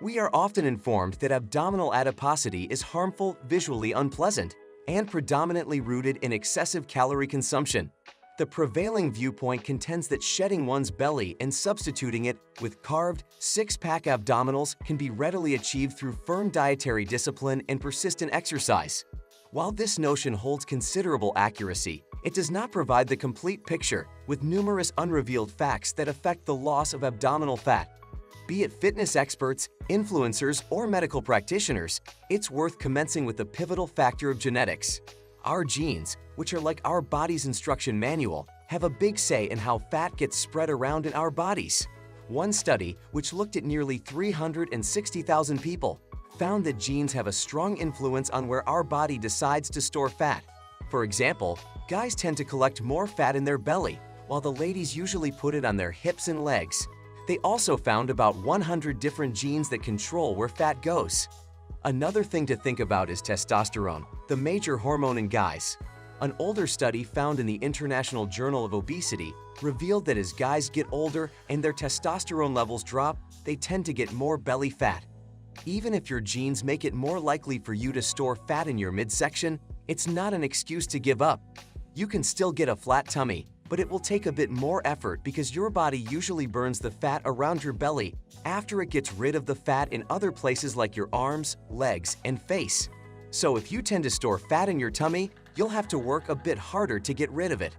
We are often informed that abdominal adiposity is harmful, visually unpleasant, and predominantly rooted in excessive calorie consumption. The prevailing viewpoint contends that shedding one's belly and substituting it with carved, six-pack abdominals can be readily achieved through firm dietary discipline and persistent exercise. While this notion holds considerable accuracy, it does not provide the complete picture, with numerous unrevealed facts that affect the loss of abdominal fat. Be it fitness experts, influencers, or medical practitioners, it's worth commencing with the pivotal factor of genetics. Our genes, which are like our body's instruction manual, have a big say in how fat gets spread around in our bodies. One study, which looked at nearly 360,000 people, found that genes have a strong influence on where our body decides to store fat. For example, guys tend to collect more fat in their belly, while the ladies usually put it on their hips and legs. They also found about 100 different genes that control where fat goes. Another thing to think about is testosterone, the major hormone in guys. An older study found in the International Journal of Obesity revealed that as guys get older and their testosterone levels drop, they tend to get more belly fat. Even if your genes make it more likely for you to store fat in your midsection, it's not an excuse to give up. You can still get a flat tummy, but it will take a bit more effort because your body usually burns the fat around your belly after it gets rid of the fat in other places like your arms, legs, and face. So if you tend to store fat in your tummy, you'll have to work a bit harder to get rid of it.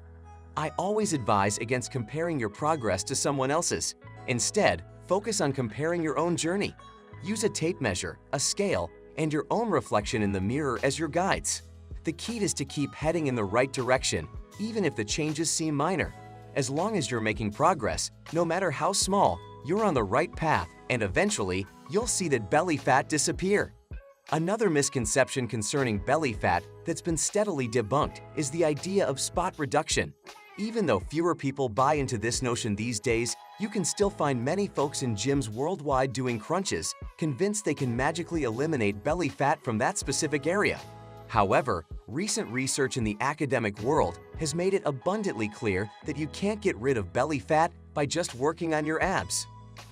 I always advise against comparing your progress to someone else's. Instead, focus on comparing your own journey. Use a tape measure, a scale, and your own reflection in the mirror as your guides. The key is to keep heading in the right direction, even if the changes seem minor. As long as you're making progress, no matter how small, you're on the right path, and eventually, you'll see that belly fat disappear. Another misconception concerning belly fat that's been steadily debunked is the idea of spot reduction. Even though fewer people buy into this notion these days, you can still find many folks in gyms worldwide doing crunches, convinced they can magically eliminate belly fat from that specific area. However, recent research in the academic world has made it abundantly clear that you can't get rid of belly fat by just working on your abs.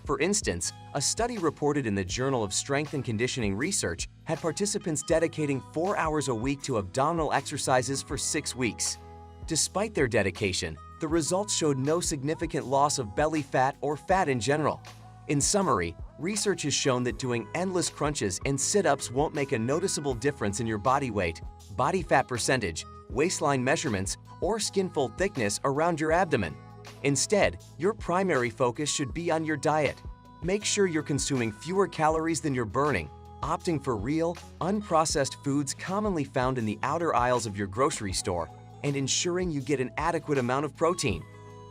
For instance, a study reported in the Journal of Strength and Conditioning Research had participants dedicating 4 hours a week to abdominal exercises for 6 weeks. Despite their dedication, the results showed no significant loss of belly fat or fat in general. In summary, research has shown that doing endless crunches and sit-ups won't make a noticeable difference in your body weight, body fat percentage, waistline measurements, or skin fold thickness around your abdomen. Instead, your primary focus should be on your diet. Make sure you're consuming fewer calories than you're burning, opting for real, unprocessed foods commonly found in the outer aisles of your grocery store, and ensuring you get an adequate amount of protein.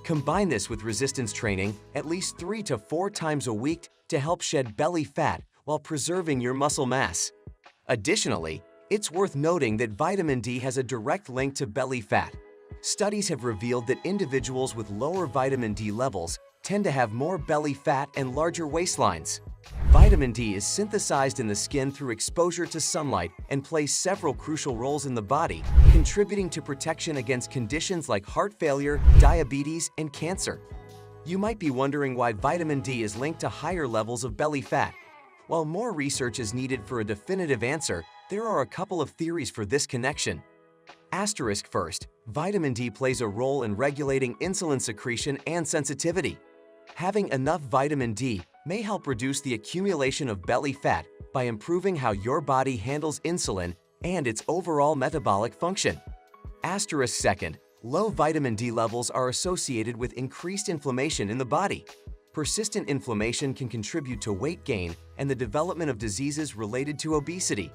Combine this with resistance training at least 3 to 4 times a week to help shed belly fat while preserving your muscle mass. Additionally, it's worth noting that vitamin D has a direct link to belly fat. Studies have revealed that individuals with lower vitamin D levels tend to have more belly fat and larger waistlines. Vitamin D is synthesized in the skin through exposure to sunlight and plays several crucial roles in the body, contributing to protection against conditions like heart failure, diabetes, and cancer. You might be wondering why vitamin D is linked to higher levels of belly fat. While more research is needed for a definitive answer, there are a couple of theories for this connection. Asterisk first, vitamin D plays a role in regulating insulin secretion and sensitivity. Having enough vitamin D may help reduce the accumulation of belly fat by improving how your body handles insulin and its overall metabolic function. Asterisk second, low vitamin D levels are associated with increased inflammation in the body. Persistent inflammation can contribute to weight gain and the development of diseases related to obesity.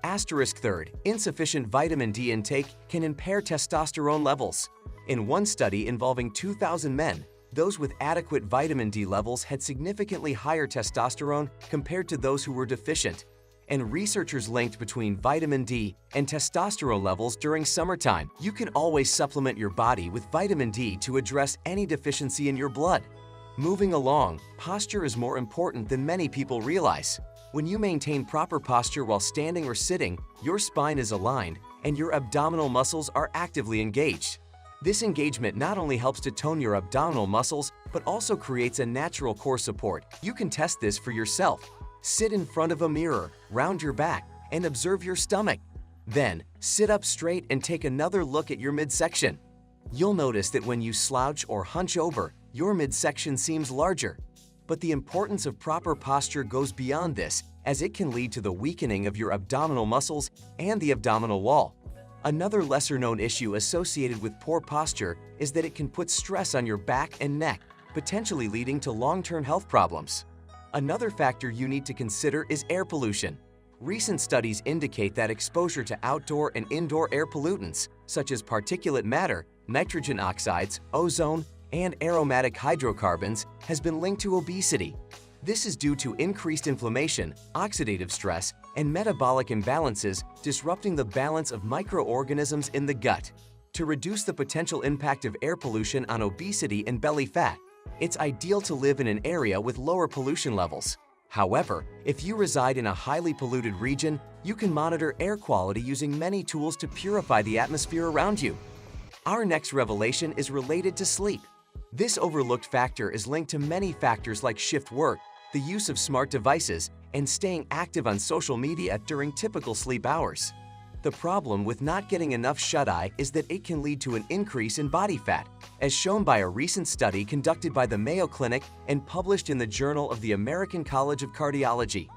Asterisk third, insufficient vitamin D intake can impair testosterone levels. In one study involving 2,000 men, those with adequate vitamin D levels had significantly higher testosterone compared to those who were deficient, and researchers linked between vitamin D and testosterone levels during summertime. You can always supplement your body with vitamin D to address any deficiency in your blood. Moving along, posture is more important than many people realize. When you maintain proper posture while standing or sitting, your spine is aligned and your abdominal muscles are actively engaged. This engagement not only helps to tone your abdominal muscles, but also creates a natural core support. You can test this for yourself. Sit in front of a mirror, round your back, and observe your stomach. Then, sit up straight and take another look at your midsection. You'll notice that when you slouch or hunch over, your midsection seems larger. But the importance of proper posture goes beyond this, as it can lead to the weakening of your abdominal muscles and the abdominal wall. Another lesser-known issue associated with poor posture is that it can put stress on your back and neck, potentially leading to long-term health problems. Another factor you need to consider is air pollution. Recent studies indicate that exposure to outdoor and indoor air pollutants, such as particulate matter, nitrogen oxides, ozone, and aromatic hydrocarbons, has been linked to obesity. This is due to increased inflammation, oxidative stress, and metabolic imbalances disrupting the balance of microorganisms in the gut. To reduce the potential impact of air pollution on obesity and belly fat, it's ideal to live in an area with lower pollution levels. However, if you reside in a highly polluted region, you can monitor air quality using many tools to purify the atmosphere around you. Our next revelation is related to sleep. This overlooked factor is linked to many factors like shift work, the use of smart devices, and staying active on social media during typical sleep hours. The problem with not getting enough shut-eye is that it can lead to an increase in body fat, as shown by a recent study conducted by the Mayo Clinic and published in the Journal of the American College of Cardiology.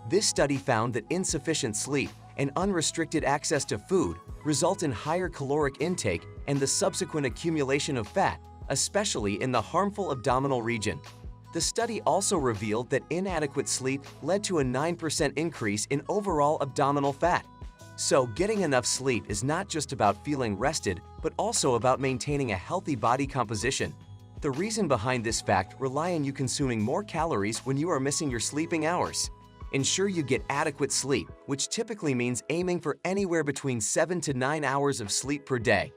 This study found that insufficient sleep and unrestricted access to food result in higher caloric intake and the subsequent accumulation of fat, especially in the harmful abdominal region. The study also revealed that inadequate sleep led to a 9% increase in overall abdominal fat. So, getting enough sleep is not just about feeling rested, but also about maintaining a healthy body composition. The reason behind this fact relies on you consuming more calories when you are missing your sleeping hours. Ensure you get adequate sleep, which typically means aiming for anywhere between 7 to 9 hours of sleep per day.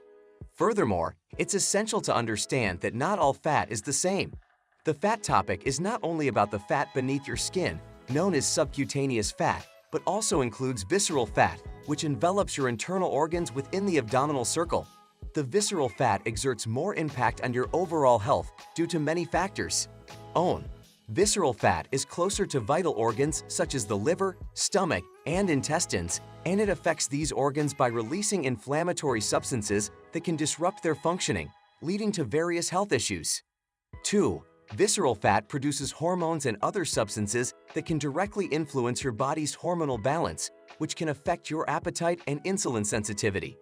Furthermore, it's essential to understand that not all fat is the same. The fat topic is not only about the fat beneath your skin, known as subcutaneous fat, but also includes visceral fat, which envelops your internal organs within the abdominal circle. The visceral fat exerts more impact on your overall health due to many factors. Visceral fat is closer to vital organs such as the liver, stomach, and intestines, and it affects these organs by releasing inflammatory substances that can disrupt their functioning, leading to various health issues. 2. Visceral fat produces hormones and other substances that can directly influence your body's hormonal balance, which can affect your appetite and insulin sensitivity.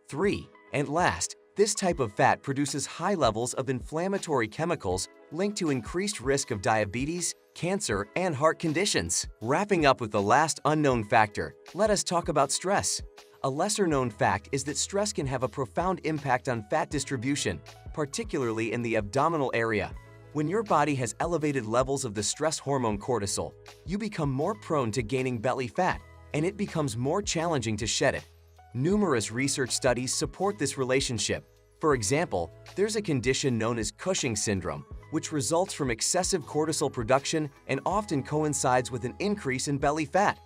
3. And last, this type of fat produces high levels of inflammatory chemicals linked to increased risk of diabetes, cancer, and heart conditions. Wrapping up with the last unknown factor, let us talk about stress. A lesser-known fact is that stress can have a profound impact on fat distribution, particularly in the abdominal area. When your body has elevated levels of the stress hormone cortisol, you become more prone to gaining belly fat, and it becomes more challenging to shed it. Numerous research studies support this relationship. For example, there's a condition known as Cushing syndrome, which results from excessive cortisol production and often coincides with an increase in belly fat.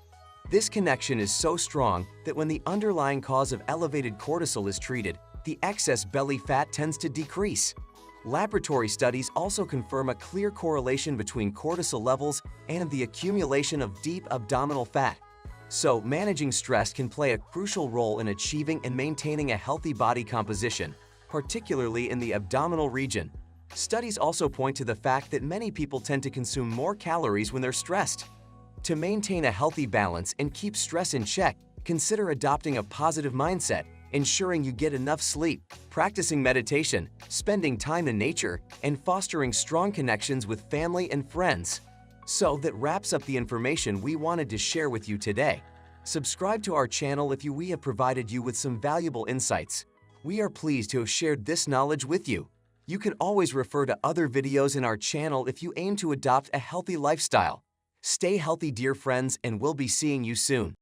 This connection is so strong that when the underlying cause of elevated cortisol is treated, the excess belly fat tends to decrease. Laboratory studies also confirm a clear correlation between cortisol levels and the accumulation of deep abdominal fat. So, managing stress can play a crucial role in achieving and maintaining a healthy body composition, particularly in the abdominal region. Studies also point to the fact that many people tend to consume more calories when they're stressed. To maintain a healthy balance and keep stress in check, consider adopting a positive mindset, ensuring you get enough sleep, practicing meditation, spending time in nature, and fostering strong connections with family and friends. So that wraps up the information we wanted to share with you today. Subscribe to our channel if we have provided you with some valuable insights. We are pleased to have shared this knowledge with you. You can always refer to other videos in our channel if you aim to adopt a healthy lifestyle. Stay healthy, dear friends, and we'll be seeing you soon.